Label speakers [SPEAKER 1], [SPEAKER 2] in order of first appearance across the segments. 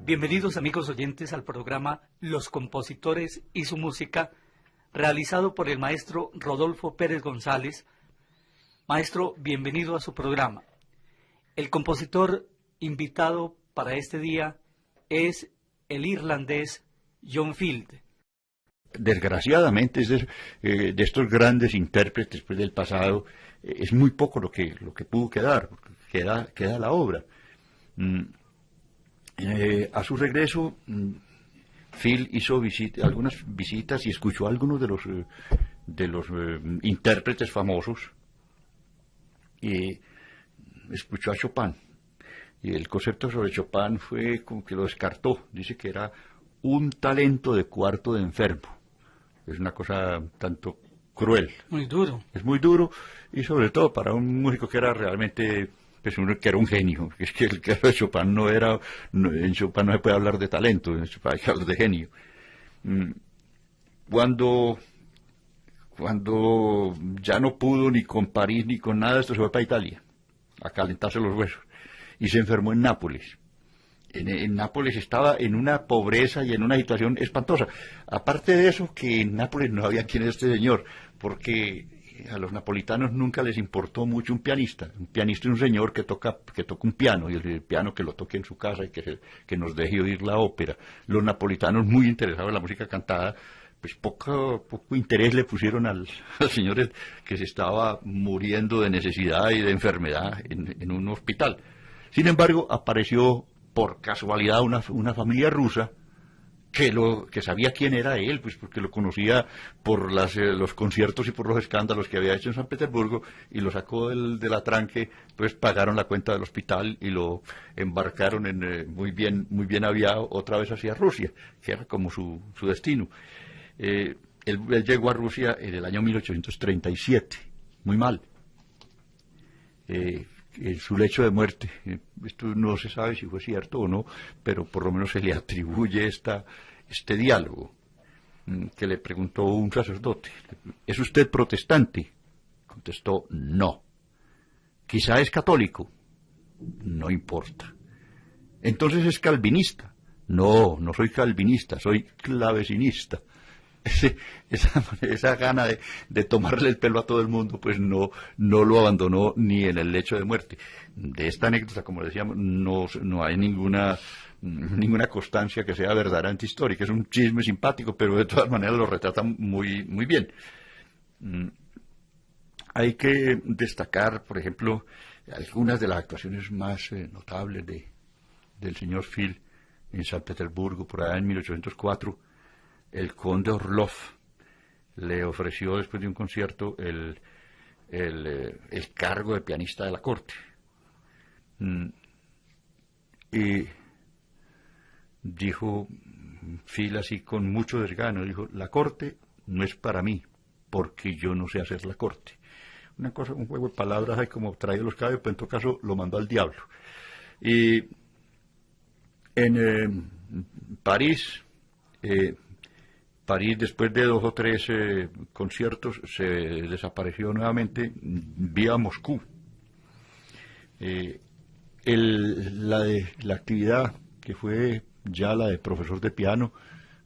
[SPEAKER 1] Bienvenidos amigos oyentes al programa Los Compositores y su Música, realizado por el maestro Rodolfo Pérez González. Maestro, bienvenido a su programa. El compositor invitado para este día es el irlandés John Field.
[SPEAKER 2] Desgraciadamente, de estos grandes intérpretes pues, del pasado, es muy poco lo que pudo quedar, queda la obra. A su regreso, Phil hizo algunas visitas y escuchó a algunos de los intérpretes famosos, y escuchó a Chopin. Y el concepto sobre Chopin fue como que lo descartó, dice que era un talento de cuarto de enfermo. Es una cosa tanto cruel.
[SPEAKER 1] Muy duro.
[SPEAKER 2] Es muy duro, y sobre todo para un músico que era realmente, pues uno que era un genio. Es que el caso de Chopin en Chopin no se puede hablar de talento, en Chopin hay que hablar de genio. Cuando ya no pudo ni con París ni con nada, esto se fue para Italia, a calentarse los huesos, y se enfermó en Nápoles. En Nápoles estaba en una pobreza y en una situación espantosa. Aparte de eso, que en Nápoles no había quién es este señor, porque a los napolitanos nunca les importó mucho un pianista. Un pianista es un señor que toca un piano, y el piano que lo toque en su casa y que nos deje oír la ópera. Los napolitanos, muy interesados en la música cantada, pues poco interés le pusieron al señor que se estaba muriendo de necesidad y de enfermedad en un hospital. Sin embargo, apareció por casualidad una familia rusa que sabía quién era él, pues porque lo conocía por los conciertos y por los escándalos que había hecho en San Petersburgo, y lo sacó del atranque. Pues pagaron la cuenta del hospital y lo embarcaron muy bien aviado otra vez hacia Rusia, que era como su destino. Él llegó a Rusia en el año 1837, muy mal. En su lecho de muerte, esto no se sabe si fue cierto o no, pero por lo menos se le atribuye este diálogo que le preguntó un sacerdote: ¿es usted protestante? Contestó: no. ¿Quizá es católico? No importa. ¿Entonces es calvinista? No, no soy calvinista, soy clavecinista. Esa gana de tomarle el pelo a todo el mundo, pues no lo abandonó ni en el lecho de muerte. De esta anécdota, como decíamos, no hay ninguna constancia que sea verdaderamente histórica. Es un chisme simpático, pero de todas maneras lo retrata muy, muy bien. Hay que destacar, por ejemplo, algunas de las actuaciones más notables del señor Phil en San Petersburgo, por allá en 1804. El conde Orlov le ofreció, después de un concierto, el cargo de pianista de la corte. Y dijo Phil así con mucho desgano, dijo: la corte no es para mí, porque yo no sé hacer la corte. Un juego de palabras, hay como traído los caballos, pero en todo caso lo mandó al diablo. Y en París, después de 2 o 3 conciertos, se desapareció nuevamente vía Moscú. La actividad que fue ya la de profesor de piano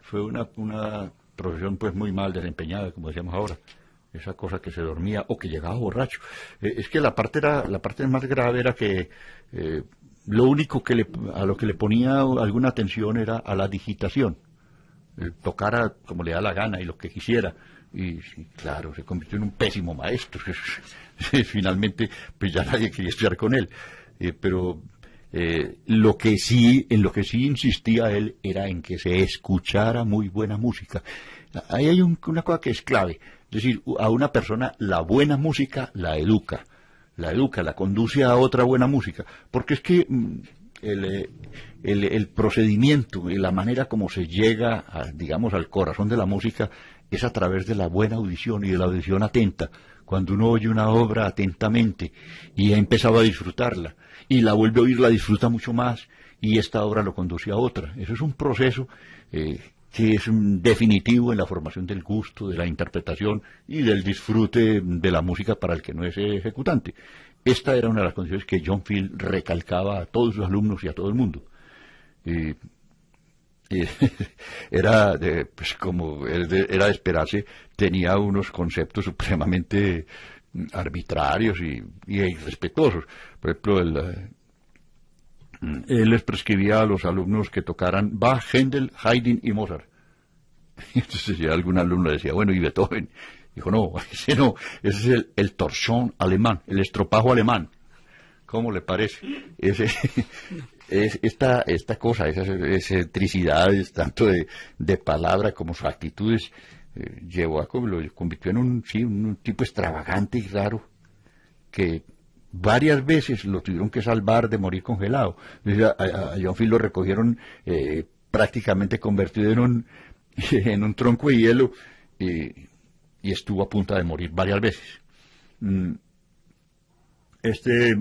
[SPEAKER 2] fue una profesión pues muy mal desempeñada, como decíamos ahora. Esa cosa que se dormía o que llegaba borracho. Es que la parte más grave era que lo único a lo que le ponía alguna atención era a la digitación. Tocara como le da la gana y lo que quisiera, y claro, se convirtió en un pésimo maestro. Finalmente pues ya nadie quería estudiar con él, pero en lo que sí insistía él era en que se escuchara muy buena música. Ahí hay una cosa que es clave, es decir, a una persona la buena música la educa, la conduce a otra buena música, porque es que el procedimiento y la manera como se llega, digamos, al corazón de la música es a través de la buena audición y de la audición atenta. Cuando uno oye una obra atentamente y ha empezado a disfrutarla y la vuelve a oír, la disfruta mucho más, y esta obra lo conduce a otra. Eso es un proceso que es definitivo en la formación del gusto, de la interpretación y del disfrute de la música para el que no es ejecutante. Esta era una de las condiciones que John Field recalcaba a todos sus alumnos y a todo el mundo. Y era, pues como era de esperarse, tenía unos conceptos supremamente arbitrarios y irrespetuosos. Por ejemplo, él les prescribía a los alumnos que tocaran Bach, Händel, Haydn y Mozart. Y entonces ya algún alumno decía, bueno, ¿y Beethoven? Dijo, no, ese no, ese es el torchón alemán, el estropajo alemán. ¿Cómo le parece? Esta cosa, esas excentricidades, tanto de palabra como sus actitudes, lo convirtió en un tipo extravagante y raro, que varias veces lo tuvieron que salvar de morir congelado. A John Field lo recogieron prácticamente convertido en un tronco de hielo y estuvo a punto de morir varias veces.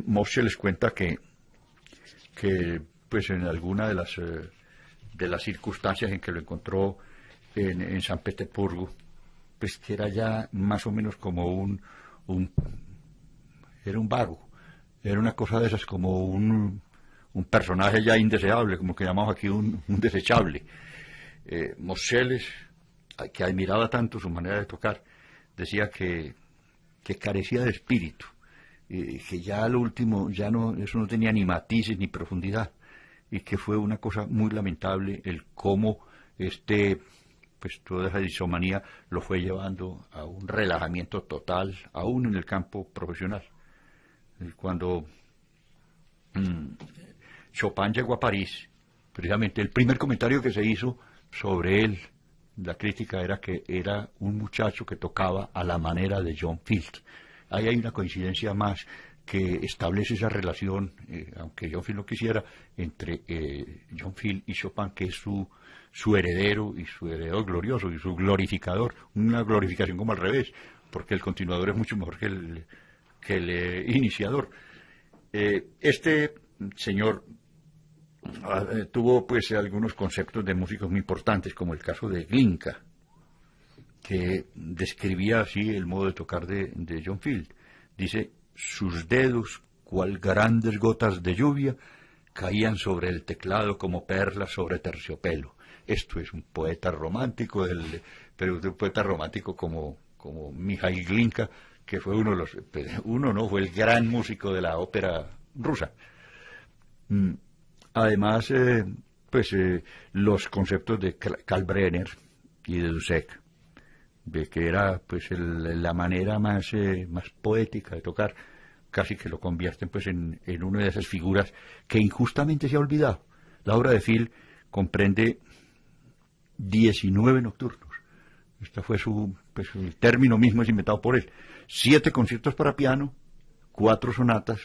[SPEAKER 2] Moshe les cuenta que pues en alguna de las circunstancias en que lo encontró en San Petersburgo, pues que era ya más o menos como era un vago, era una cosa de esas como un personaje ya indeseable, como que llamamos aquí un desechable. Moshe, que admiraba tanto su manera de tocar, decía que carecía de espíritu, que ya a lo último eso no tenía ni matices ni profundidad, y que fue una cosa muy lamentable el cómo pues toda esa disomanía lo fue llevando a un relajamiento total, aún en el campo profesional. Cuando Chopin llegó a París, precisamente el primer comentario que se hizo sobre él, la crítica, era que era un muchacho que tocaba a la manera de John Field. Ahí hay una coincidencia más que establece esa relación, aunque John Field no quisiera, entre John Field y Chopin, que es su heredero y su heredero glorioso y su glorificador, una glorificación como al revés, porque el continuador es mucho mejor que el iniciador. Este señor tuvo pues algunos conceptos de músicos muy importantes, como el caso de Glinka, que describía así el modo de tocar de John Field. Dice: sus dedos, cual grandes gotas de lluvia, caían sobre el teclado como perlas sobre terciopelo. Esto es un poeta romántico, pero un poeta romántico como Mikhail Glinka, que fue fue el gran músico de la ópera rusa. Además, los conceptos de Kalkbrenner y de Dussek, de que era pues la manera más poética de tocar, casi que lo convierten pues en una de esas figuras que injustamente se ha olvidado. La obra de Field comprende 19 nocturnos. Este fue el término mismo es inventado por él. 7 conciertos para piano, 4 sonatas,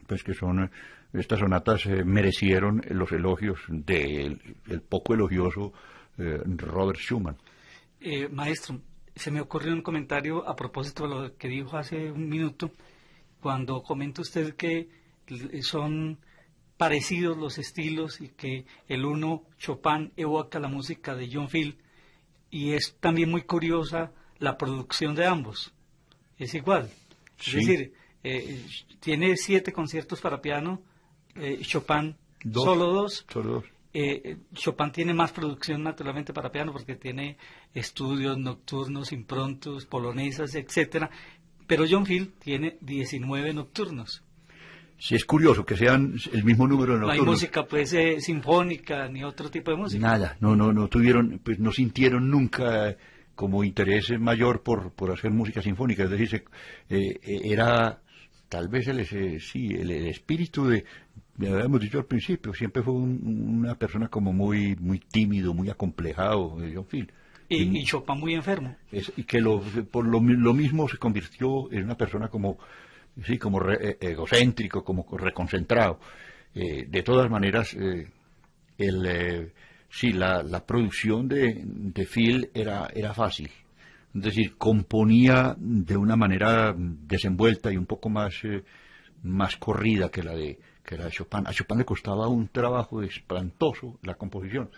[SPEAKER 2] pues que son estas sonatas merecieron los elogios del poco elogioso Robert Schumann.
[SPEAKER 1] Maestro, se me ocurrió un comentario a propósito de lo que dijo hace un minuto, cuando comenta usted que son parecidos los estilos y que el uno, Chopin, evoca la música de John Field, y es también muy curiosa la producción de ambos. Es igual.
[SPEAKER 2] Sí.
[SPEAKER 1] Es decir, tiene 7 conciertos para piano, Chopin solo 2. Chopin tiene más producción naturalmente para piano porque tiene estudios nocturnos, improntos, polonesas, etcétera, pero John Field tiene 19 nocturnos.
[SPEAKER 2] Sí, es curioso que sean el mismo número de nocturnos.
[SPEAKER 1] No hay música pues sinfónica ni otro tipo de música.
[SPEAKER 2] Nada, no tuvieron, pues no sintieron nunca como interés mayor por hacer música sinfónica. Es decir, era tal vez el espíritu ya habíamos dicho al principio, siempre fue una persona como muy tímido, muy acomplejado, John Field.
[SPEAKER 1] Y Chopin muy enfermo.
[SPEAKER 2] Y que por lo mismo se convirtió en una persona como egocéntrico, como reconcentrado. De todas maneras, la producción de Field era fácil. Es decir, componía de una manera desenvuelta y un poco más corrida que la de Chopin. A Chopin le costaba un trabajo espantoso la composición.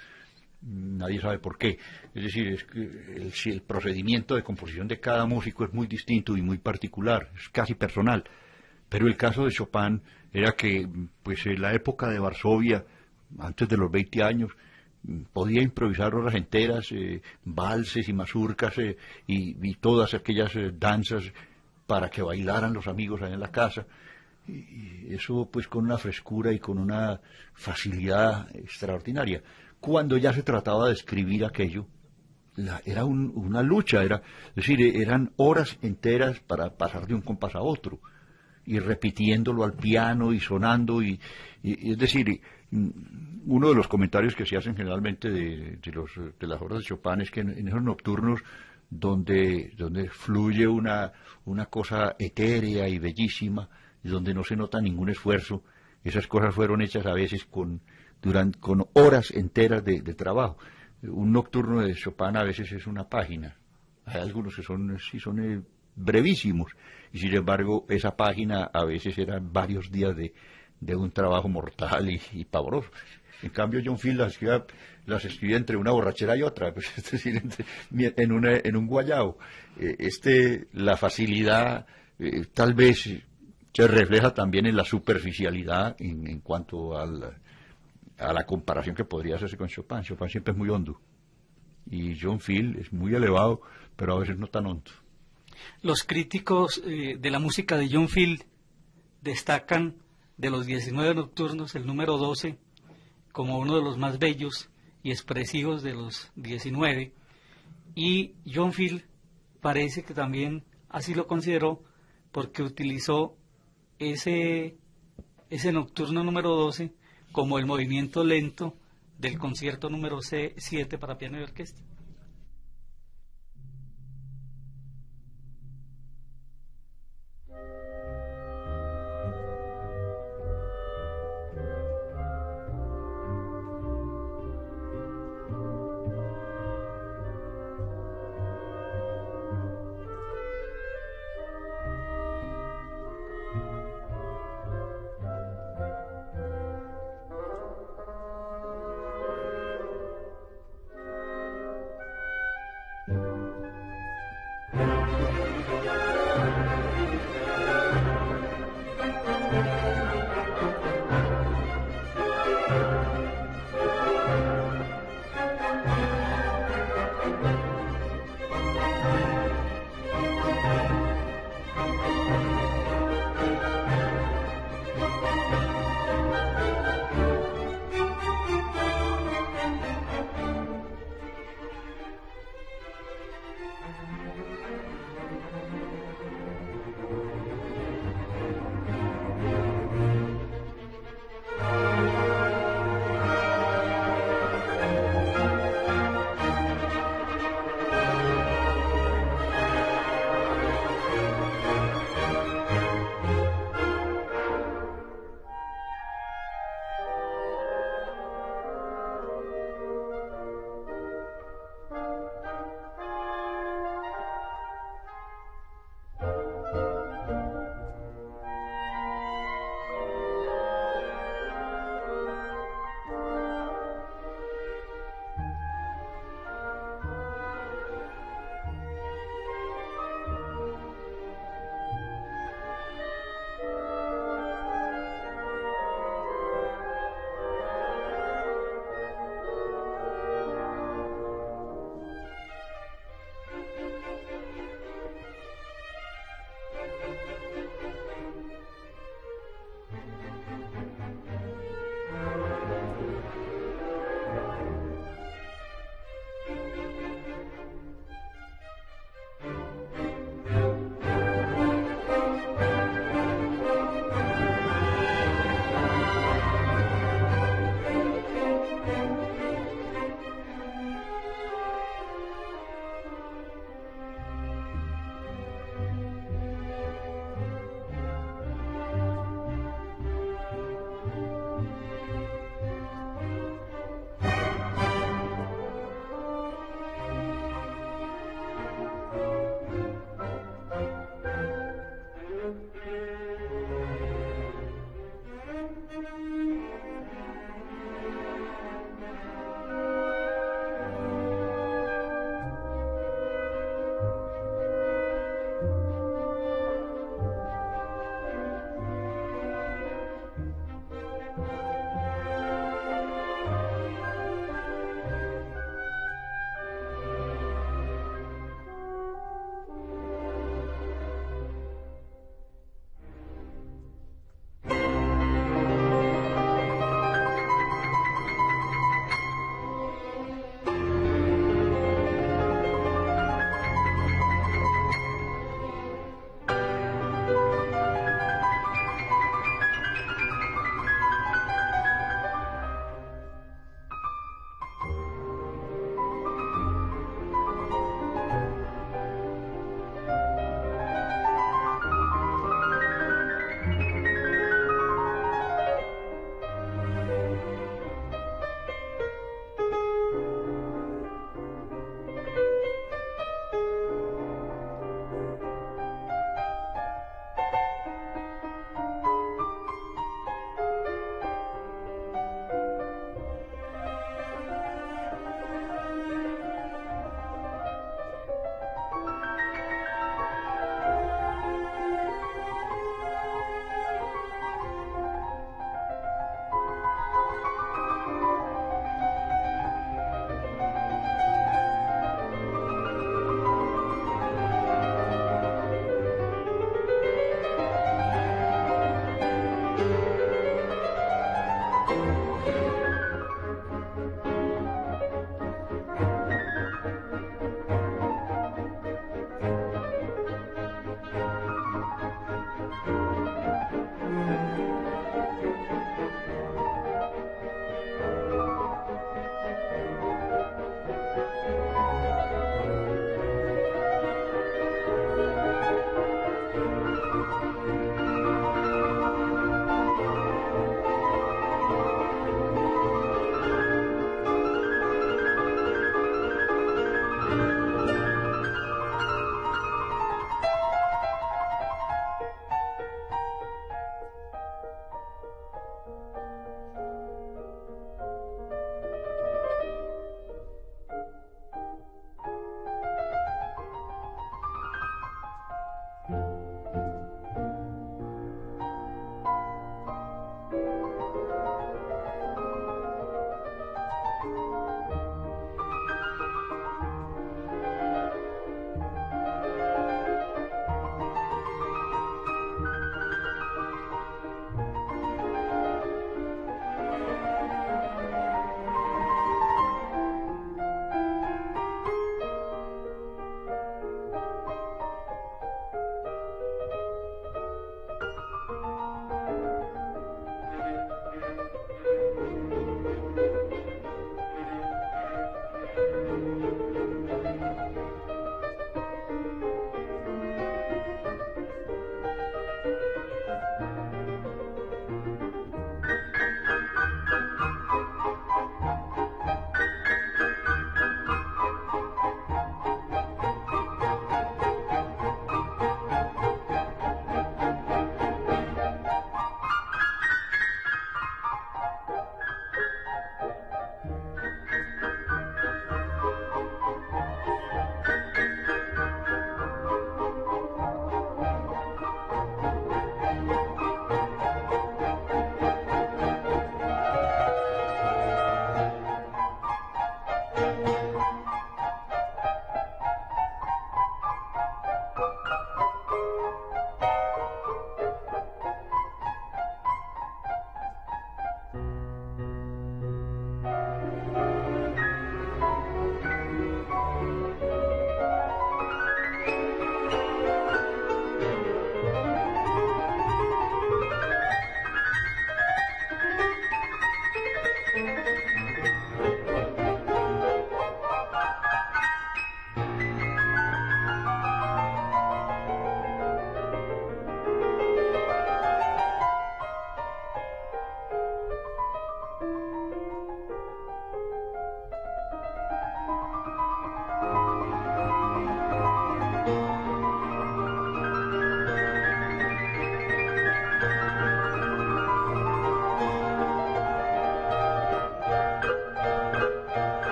[SPEAKER 2] Nadie sabe por qué. Es decir, el procedimiento de composición de cada músico es muy distinto y muy particular, es casi personal. Pero el caso de Chopin era que, pues, en la época de Varsovia, antes de los 20 años, podía improvisar horas enteras, valses y mazurcas y todas aquellas danzas para que bailaran los amigos allá en la casa. Y eso pues con una frescura y con una facilidad extraordinaria. Cuando ya se trataba de escribir aquello, era una lucha, es decir, eran horas enteras para pasar de un compás a otro, y repitiéndolo al piano y sonando, es decir, uno de los comentarios que se hacen generalmente de las obras de Chopin es que en esos nocturnos donde fluye una cosa etérea y bellísima, y donde no se nota ningún esfuerzo, esas cosas fueron hechas a veces con horas enteras de trabajo. Un nocturno de Chopin a veces es una página, hay algunos que son brevísimos, y sin embargo esa página a veces eran varios días de un trabajo mortal y pavoroso. En cambio John Field las escribía entre una borrachera y otra, pues, es decir, en un guayao. La facilidad tal vez se refleja también en la superficialidad en cuanto a la comparación que podría hacerse con Chopin. Chopin siempre es muy hondo y John Field es muy elevado, pero a veces no tan hondo.
[SPEAKER 1] Los críticos de la música de John Field destacan de los 19 nocturnos el número 12 como uno de los más bellos y expresivos de los 19, y John Field parece que también así lo consideró, porque utilizó ese nocturno número 12 como el movimiento lento del concierto número 7 para piano y orquesta.